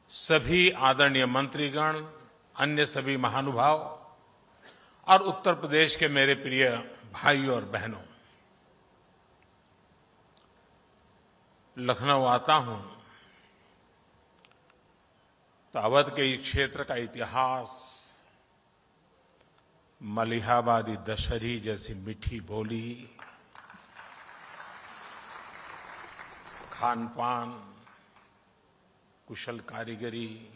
सभी आदरणीय मंत्रीगण, अन्य सभी महानुभाव और उत्तर प्रदेश के मेरे प्रिय भाइयों और बहनों, लखनऊ आता हूं तो अवध के इस क्षेत्र का इतिहास, मलिहाबादी दशहरी जैसी मीठी बोली, खान पान, कुशल कारीगरी,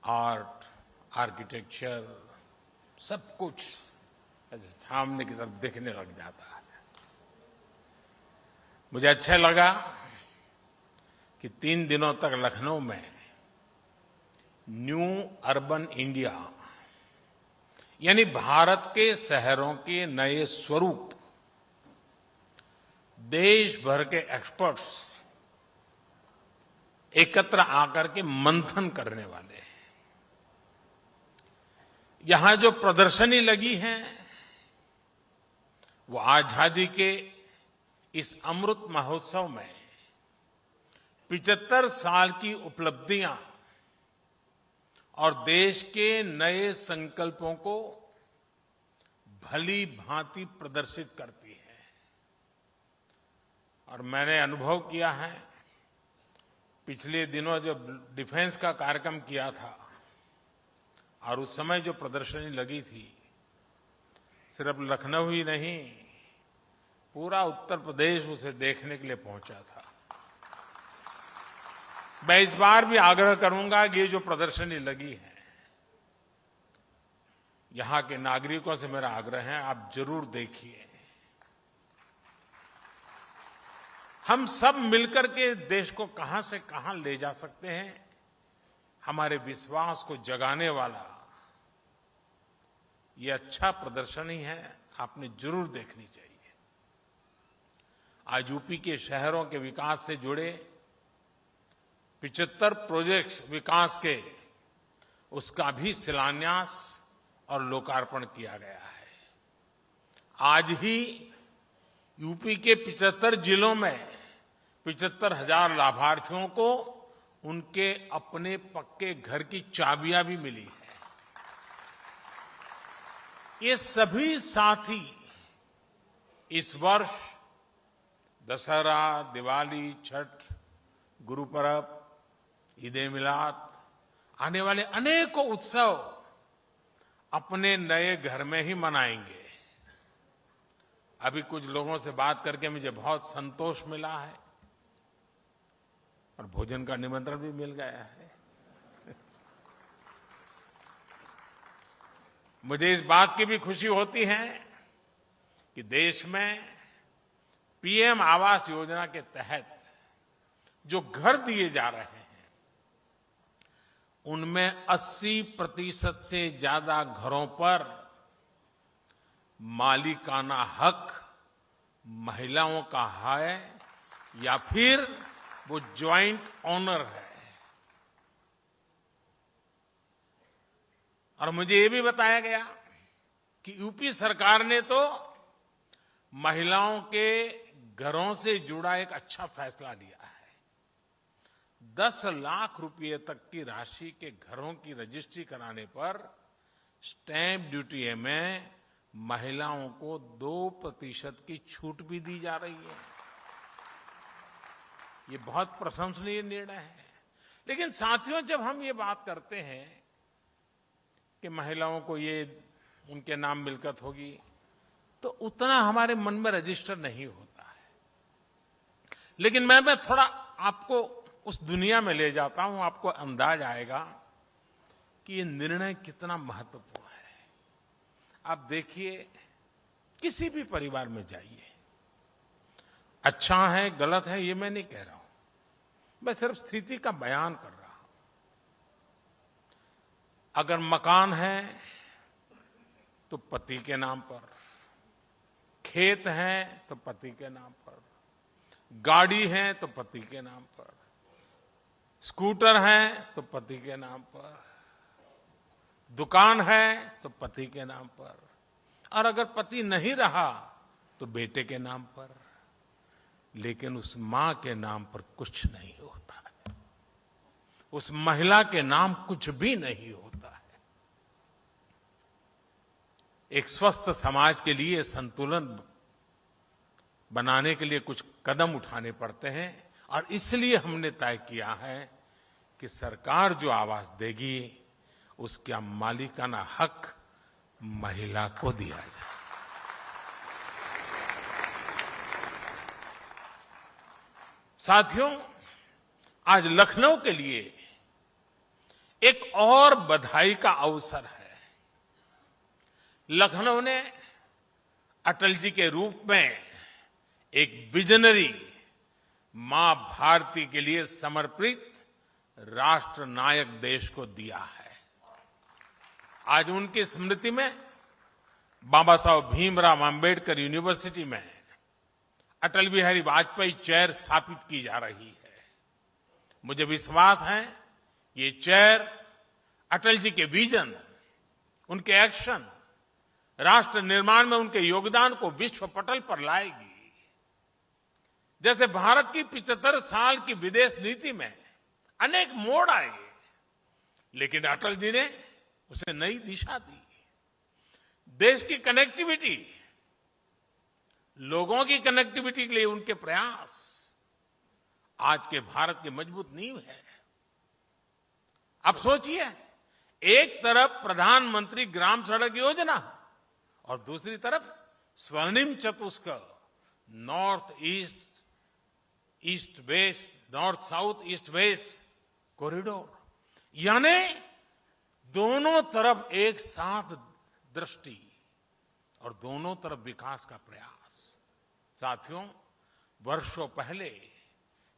आर्ट, आर्किटेक्चर, सब कुछ ऐसे सामने की तरफ देखने लग जाता है। मुझे अच्छा लगा कि 3 दिनों तक लखनऊ में न्यू अर्बन इंडिया यानी भारत के शहरों के नए स्वरूप देश भर के एक्सपर्ट्स एकत्र आकर के मंथन करने वाले हैं। यहां जो प्रदर्शनी लगी है वो आजादी के इस अमृत महोत्सव में 75 साल की उपलब्धियां और देश के नए संकल्पों को भली भांति प्रदर्शित करती है। और मैंने अनुभव किया है, पिछले दिनों जब डिफेंस का कार्यक्रम किया था और उस समय जो प्रदर्शनी लगी थी, सिर्फ लखनऊ ही नहीं, पूरा उत्तर प्रदेश उसे देखने के लिए पहुंचा था। मैं इस बार भी आग्रह करूंगा कि ये जो प्रदर्शनी लगी है, यहां के नागरिकों से मेरा आग्रह है, आप जरूर देखिए। हम सब मिलकर के देश को कहां से कहां ले जा सकते हैं, हमारे विश्वास को जगाने वाला ये अच्छा प्रदर्शनी है, आपने जरूर देखनी चाहिए। आज यूपी के शहरों के विकास से जुड़े 75 प्रोजेक्ट्स विकास के, उसका भी शिलान्यास और लोकार्पण किया गया है। आज ही यूपी के 75 जिलों में 75,000 लाभार्थियों को उनके अपने पक्के घर की चाबियां भी मिली है। ये सभी साथी इस वर्ष दशहरा, दिवाली, छठ, गुरु पर्व, ईद-ए-मिलाद, आने वाले अनेकों उत्सव अपने नए घर में ही मनाएंगे। अभी कुछ लोगों से बात करके मुझे बहुत संतोष मिला है और भोजन का निमंत्रण भी मिल गया है। मुझे इस बात की भी खुशी होती है कि देश में पीएम आवास योजना के तहत जो घर दिए जा रहे हैं, उनमें 80% से ज्यादा घरों पर मालिकाना हक महिलाओं का है या फिर वो ज्वाइंट ओनर है। और मुझे ये भी बताया गया कि यूपी सरकार ने तो महिलाओं के घरों से जुड़ा एक अच्छा फैसला लिया है। 10 लाख रुपए तक की राशि के घरों की रजिस्ट्री कराने पर स्टैंप ड्यूटी में महिलाओं को 2% की छूट भी दी जा रही है। ये बहुत प्रशंसनीय निर्णय है। लेकिन साथियों, जब हम ये बात करते हैं कि महिलाओं को ये उनके नाम मिल्कियत होगी, तो उतना हमारे मन में रजिस्टर नहीं होता है। लेकिन मैं थोड़ा आपको उस दुनिया में ले जाता हूं, आपको अंदाज आएगा कि ये निर्णय कितना महत्वपूर्ण है। आप देखिए, किसी भी परिवार में जाइए, अच्छा है गलत है ये मैं नहीं कह रहा हूं, मैं सिर्फ स्थिति का बयान कर रहा हूं। अगर मकान है तो पति के नाम पर, खेत है तो पति के नाम पर, गाड़ी है तो पति के नाम पर, स्कूटर है तो पति के नाम पर, दुकान है तो पति के नाम पर, और अगर पति नहीं रहा तो बेटे के नाम पर। लेकिन उस मां के नाम पर कुछ नहीं होता है। उस महिला के नाम कुछ भी नहीं होता है। एक स्वस्थ समाज के लिए संतुलन बनाने के लिए कुछ कदम उठाने पड़ते हैं और इसलिए हमने तय किया है कि सरकार जो आवास देगी उसका मालिकाना हक महिला को दिया जाए। साथियों, आज लखनऊ के लिए एक और बधाई का अवसर है। लखनऊ ने अटल जी के रूप में एक विजनरी मां भारती के लिए समर्पित राष्ट्र नायक देश को दिया है। आज उनकी स्मृति में बाबा साहब भीमराव अंबेडकर यूनिवर्सिटी में अटल बिहारी वाजपेयी चेयर स्थापित की जा रही है। मुझे विश्वास है ये चेयर अटल जी के विजन, उनके एक्शन, राष्ट्र निर्माण में उनके योगदान को विश्व पटल पर लाएगी। जैसे भारत की 75 साल की विदेश नीति में अनेक मोड़ आए, लेकिन अटल जी ने उसे नई दिशा दी। देश की कनेक्टिविटी, लोगों की कनेक्टिविटी के लिए उनके प्रयास आज के भारत की मजबूत नींव है। अब सोचिए, एक तरफ प्रधानमंत्री ग्राम सड़क योजना और दूसरी तरफ स्वर्णिम चतुष्क, north east, east west, north south, east west corridor, यानी दोनों तरफ एक साथ दृष्टि और दोनों तरफ विकास का प्रयास। साथियों, वर्षों पहले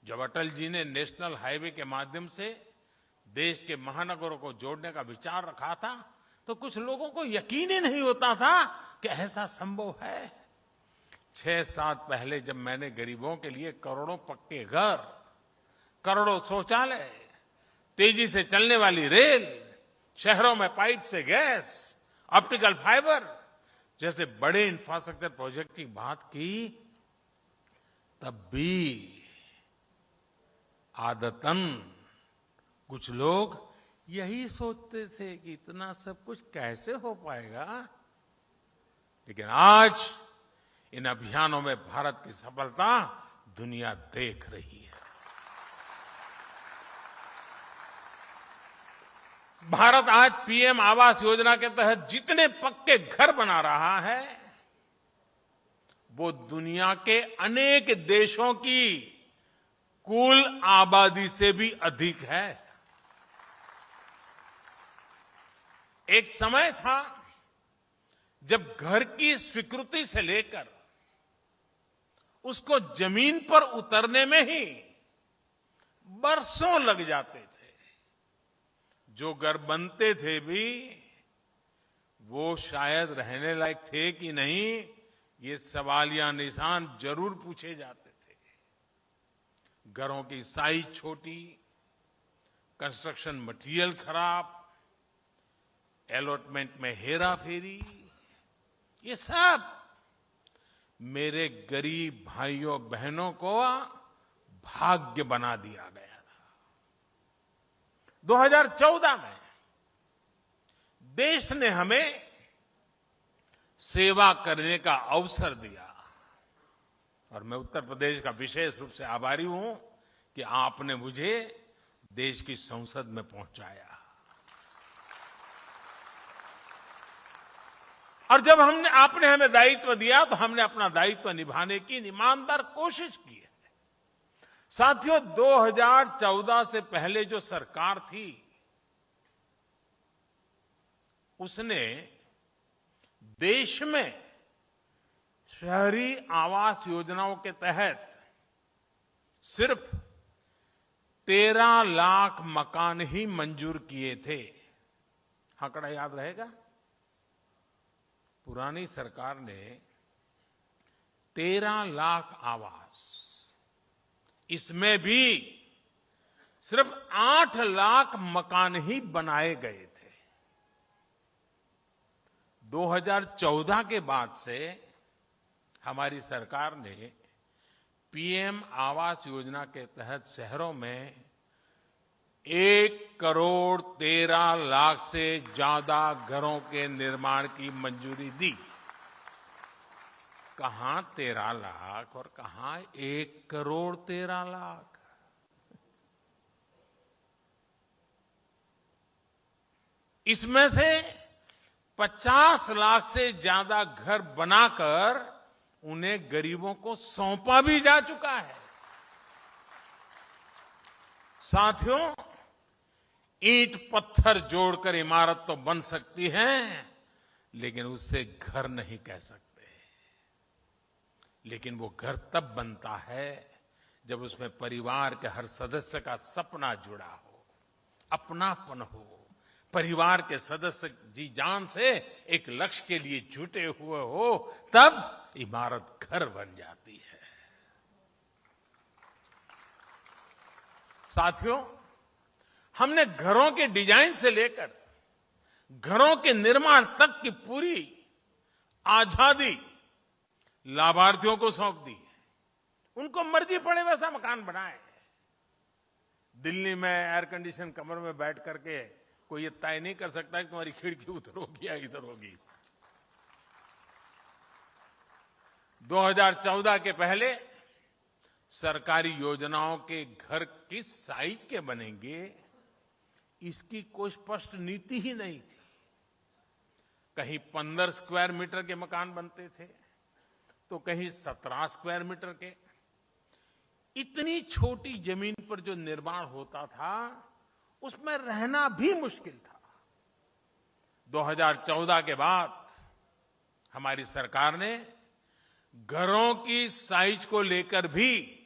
जब अटल जी ने नेशनल हाईवे के माध्यम से देश के महानगरों को जोड़ने का विचार रखा था, तो कुछ लोगों को यकीन ही नहीं होता था कि ऐसा संभव है। 6-7 पहले जब मैंने गरीबों के लिए करोड़ों पक्के घर, करोड़ों शौचालय, तेजी से चलने वाली रेल, शहरों में पाइप से गैस, ऑप्टिकल फाइबर जैसे बड़े इंफ्रास्ट्रक्चर प्रोजेक्ट की बात की, तब भी आदतन कुछ लोग यही सोचते थे कि इतना सब कुछ कैसे हो पाएगा। लेकिन आज इन अभियानों में भारत की सफलता दुनिया देख रही है। भारत आज पीएम आवास योजना के तहत जितने पक्के घर बना रहा है, वो दुनिया के अनेक देशों की कुल आबादी से भी अधिक है। एक समय था जब घर की स्वीकृति से लेकर उसको जमीन पर उतरने में ही बरसों लग जाते थे। जो घर बनते थे भी वो शायद रहने लायक थे कि नहीं, ये सवालिया निशान जरूर पूछे जाते थे। घरों की साइज छोटी, कंस्ट्रक्शन मटेरियल खराब, अलॉटमेंट में हेरा फेरी, ये सब मेरे गरीब भाइयों बहनों को भाग्य बना दिया गया था। 2014 में देश ने हमें सेवा करने का अवसर दिया और मैं उत्तर प्रदेश का विशेष रूप से आभारी हूं कि आपने मुझे देश की संसद में पहुंचाया। और जब आपने हमें दायित्व दिया तो हमने अपना दायित्व निभाने की ईमानदार कोशिश की है। साथियों, 2014 से पहले जो सरकार थी उसने देश में शहरी आवास योजनाओं के तहत सिर्फ 13 लाख मकान ही मंजूर किए थे। आंकड़ा याद रहेगा? पुरानी सरकार ने 13 लाख आवास, इसमें भी सिर्फ 8 लाख मकान ही बनाए गए थे। 2014 के बाद से हमारी सरकार ने पीएम आवास योजना के तहत शहरों में 1,13,00,000 से ज्यादा घरों के निर्माण की मंजूरी दी। कहां 13 लाख और कहां 1,13,00,000। इसमें से 50 लाख से ज्यादा घर बनाकर उन्हें गरीबों को सौंपा भी जा चुका है। साथियों, ईंट पत्थर जोड़कर इमारत तो बन सकती है, लेकिन उससे घर नहीं कह सकते। लेकिन वो घर तब बनता है जब उसमें परिवार के हर सदस्य का सपना जुड़ा हो, अपनापन हो, परिवार के सदस्य जी जान से एक लक्ष्य के लिए जुटे हुए हो, तब इमारत घर बन जाती है। साथियों, हमने घरों के डिजाइन से लेकर घरों के निर्माण तक की पूरी आजादी लाभार्थियों को सौंप दी। उनको मर्जी पड़े वैसा मकान बनाए। दिल्ली में एयर कंडीशन कमरे में बैठ करके कोई ये तय नहीं कर सकता कि तुम्हारी खिड़की उधर होगी या इधर होगी। 2014 के पहले सरकारी योजनाओं के घर किस साइज के बनेंगे, इसकी कोई स्पष्ट नीति ही नहीं थी। कहीं 15 स्क्वायर मीटर के मकान बनते थे, तो कहीं 17 स्क्वायर मीटर के। इतनी छोटी जमीन पर जो निर्माण होता था, उसमें रहना भी मुश्किल था। 2014 के बाद हमारी सरकार ने घरों की साइज को लेकर भी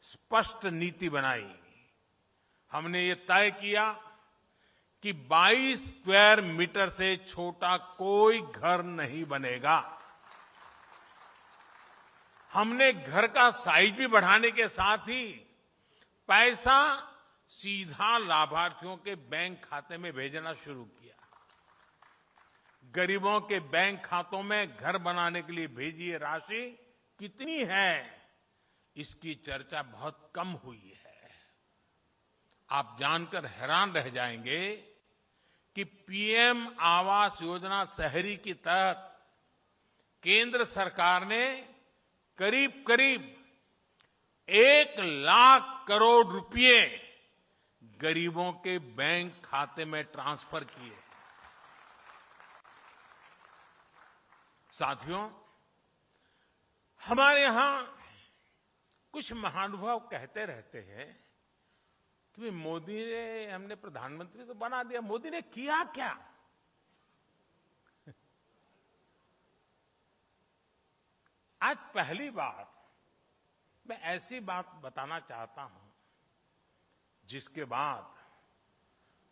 स्पष्ट नीति बनाई। हमने ये तय किया कि 22 स्क्वायर मीटर से छोटा कोई घर नहीं बनेगा। हमने घर का साइज भी बढ़ाने के साथ ही पैसा सीधा लाभार्थियों के बैंक खाते में भेजना शुरू किया। गरीबों के बैंक खातों में घर बनाने के लिए भेजी ये राशि कितनी है, इसकी चर्चा बहुत कम हुई है। आप जानकर हैरान रह जाएंगे कि पीएम आवास योजना शहरी के तहत केंद्र सरकार ने करीब करीब 1 लाख करोड़ रुपए गरीबों के बैंक खाते में ट्रांसफर किए। साथियों, हमारे यहां कुछ महानुभाव कहते रहते हैं कि मोदी ने, हमने प्रधानमंत्री तो बना दिया, मोदी ने किया क्या? आज पहली बार मैं ऐसी बात बताना चाहता हूं जिसके बाद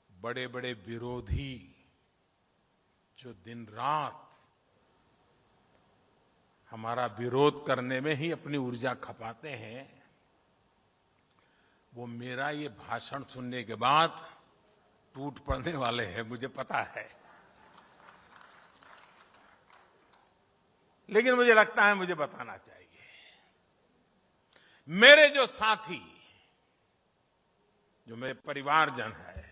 बड़े बड़े विरोधी जो दिन रात हमारा विरोध करने में ही अपनी ऊर्जा खपाते हैं, वो मेरा ये भाषण सुनने के बाद टूट पड़ने वाले हैं, मुझे पता है। लेकिन मुझे लगता है मुझे बताना चाहिए। मेरे जो साथी, जो मेरे परिवारजन है,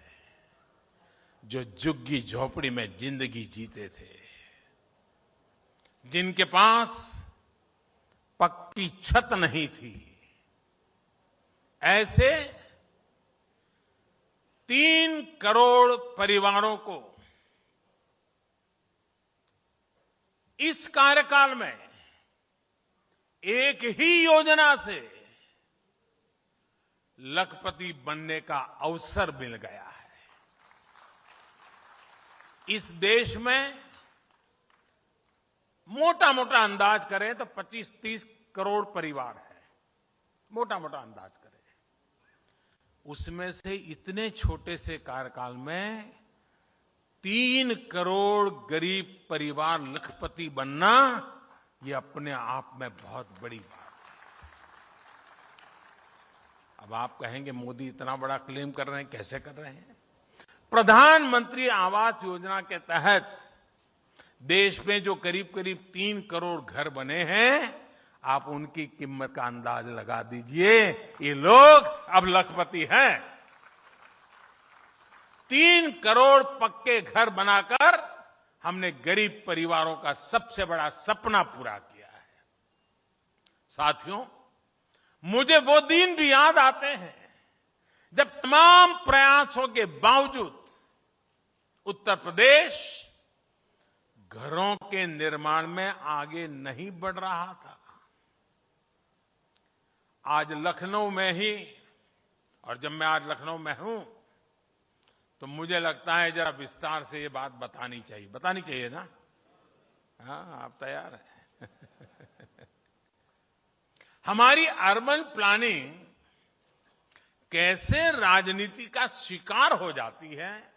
जो झुग्गी झोपड़ी में जिंदगी जीते थे, जिनके पास पक्की छत नहीं थी, ऐसे 3 करोड़ परिवारों को इस कार्यकाल में एक ही योजना से लखपति बनने का अवसर मिल गया है। इस देश में मोटा मोटा अंदाज करें तो 25-30 करोड़ परिवार है, मोटा मोटा अंदाज करें। उसमें से इतने छोटे से कार्यकाल में 3 करोड़ गरीब परिवार लखपति बनना, ये अपने आप में बहुत बड़ी बात है। अब आप कहेंगे मोदी इतना बड़ा क्लेम कर रहे हैं, कैसे कर रहे हैं? प्रधानमंत्री आवास योजना के तहत देश में जो करीब करीब 3 करोड़ घर बने हैं, आप उनकी कीमत का अंदाज लगा दीजिए। ये लोग अब लखपति हैं। 3 करोड़ पक्के घर बनाकर हमने गरीब परिवारों का सबसे बड़ा सपना पूरा किया है। साथियों, मुझे वो दिन भी याद आते हैं जब तमाम प्रयासों के बावजूद उत्तर प्रदेश घरों के निर्माण में आगे नहीं बढ़ रहा था। आज लखनऊ में ही, और जब मैं आज लखनऊ में हूं तो मुझे लगता है जरा विस्तार से ये बात बतानी चाहिए ना? हाँ, आप तैयार हैं? हमारी अर्बन प्लानिंग कैसे राजनीति का शिकार हो जाती है,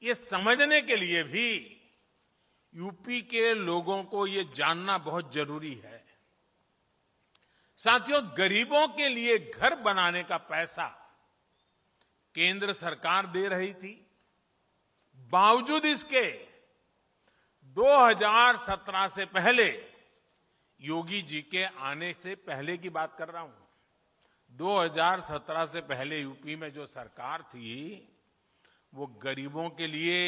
ये समझने के लिए भी यूपी के लोगों को ये जानना बहुत जरूरी है। साथियों, गरीबों के लिए घर बनाने का पैसा केंद्र सरकार दे रही थी। बावजूद इसके 2017 से पहले, योगी जी के आने से पहले की बात कर रहा हूं, 2017 से पहले यूपी में जो सरकार थी वो गरीबों के लिए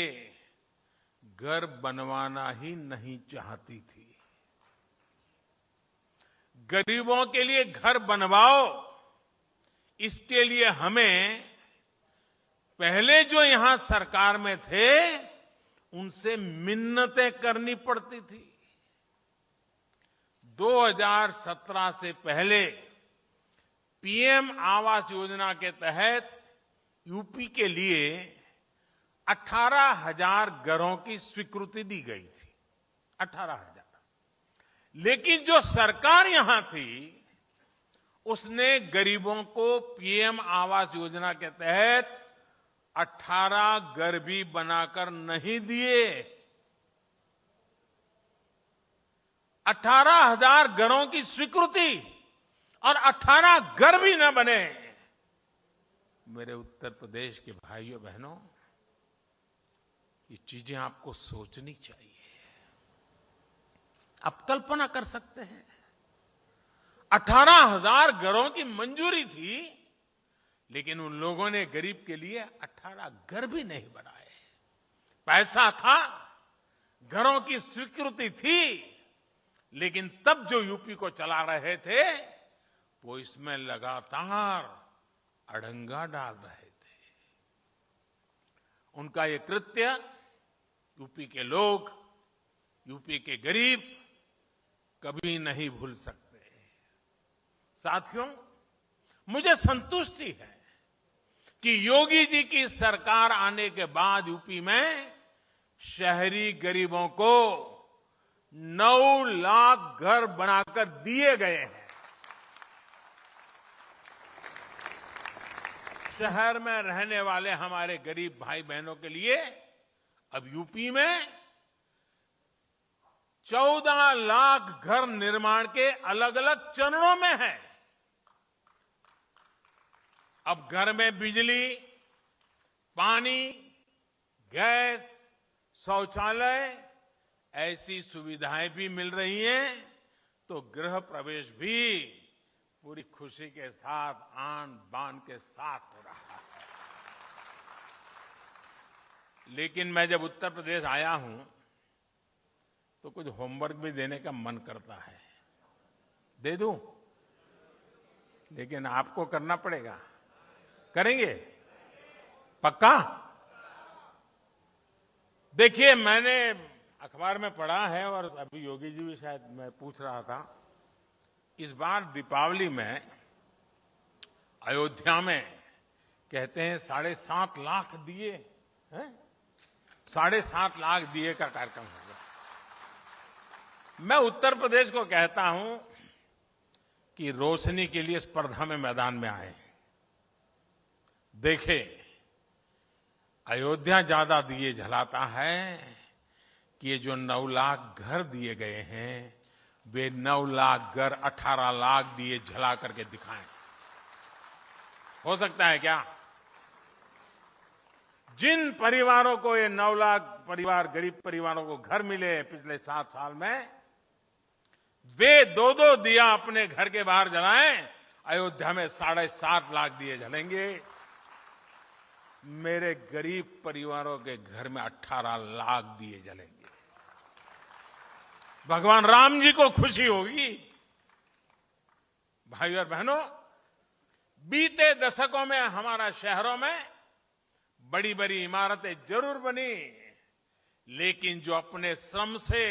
घर बनवाना ही नहीं चाहती थी। गरीबों के लिए घर बनवाओ, इसके लिए हमें पहले जो यहां सरकार में थे उनसे मिन्नतें करनी पड़ती थी। 2017 से पहले पीएम आवास योजना के तहत यूपी के लिए 18,000 घरों की स्वीकृति दी गई थी। 18,000। लेकिन जो सरकार यहां थी उसने गरीबों को पीएम आवास योजना के तहत 18 घर भी बनाकर नहीं दिए। 18,000 घरों की स्वीकृति और 18 घर भी न बने। मेरे उत्तर प्रदेश के भाइयों बहनों, ये चीजें आपको सोचनी चाहिए। आप कल्पना कर सकते हैं, 18,000 घरों की मंजूरी थी, लेकिन उन लोगों ने गरीब के लिए 18 घर भी नहीं बनाए। पैसा था, घरों की स्वीकृति थी, लेकिन तब जो यूपी को चला रहे थे वो इसमें लगातार अड़ंगा डाल रहे थे। उनका ये कृत्य यूपी के लोग, यूपी के गरीब कभी नहीं भूल सकते। साथियों, मुझे संतुष्टि है कि योगी जी की सरकार आने के बाद यूपी में शहरी गरीबों को 9 लाख घर बनाकर दिए गए हैं। शहर में रहने वाले हमारे गरीब भाई बहनों के लिए अब यूपी में 14 लाख घर निर्माण के अलग अलग चरणों में है। अब घर में बिजली, पानी, गैस, शौचालय ऐसी सुविधाएं भी मिल रही हैं, तो गृह प्रवेश भी पूरी खुशी के साथ, आन बान के साथ हो रहा है। लेकिन मैं जब उत्तर प्रदेश आया हूं तो कुछ होमवर्क भी देने का मन करता है। दे दूं? लेकिन आपको करना पड़ेगा। करेंगे? पक्का? देखिए, मैंने अखबार में पढ़ा है और अभी योगी जी भी शायद मैं पूछ रहा था, इस बार दीपावली में अयोध्या में कहते हैं 7.5 लाख दिए हैं। 7.5 लाख दिए का कार्यक्रम होगा। मैं उत्तर प्रदेश को कहता हूं कि रोशनी के लिए स्पर्धा में मैदान में आए। देखे, अयोध्या ज्यादा दिए जलाता है कि ये जो 9 लाख घर दिए गए हैं वे 9 लाख घर 18 लाख दिए जला करके दिखाएं। हो सकता है क्या? जिन परिवारों को ये 9 लाख परिवार, गरीब परिवारों को घर मिले पिछले 7 साल में, वे 2-2 दिया अपने घर के बाहर जलाएं। अयोध्या में 7.5 लाख दिए जलेंगे। मेरे गरीब परिवारों के घर में 18 लाख दिए जलेंगे। भगवान राम जी को खुशी होगी। भाइयों और बहनों, बीते दशकों में हमारा शहरों में बड़ी बड़ी इमारतें जरूर बनी, लेकिन जो अपने श्रम से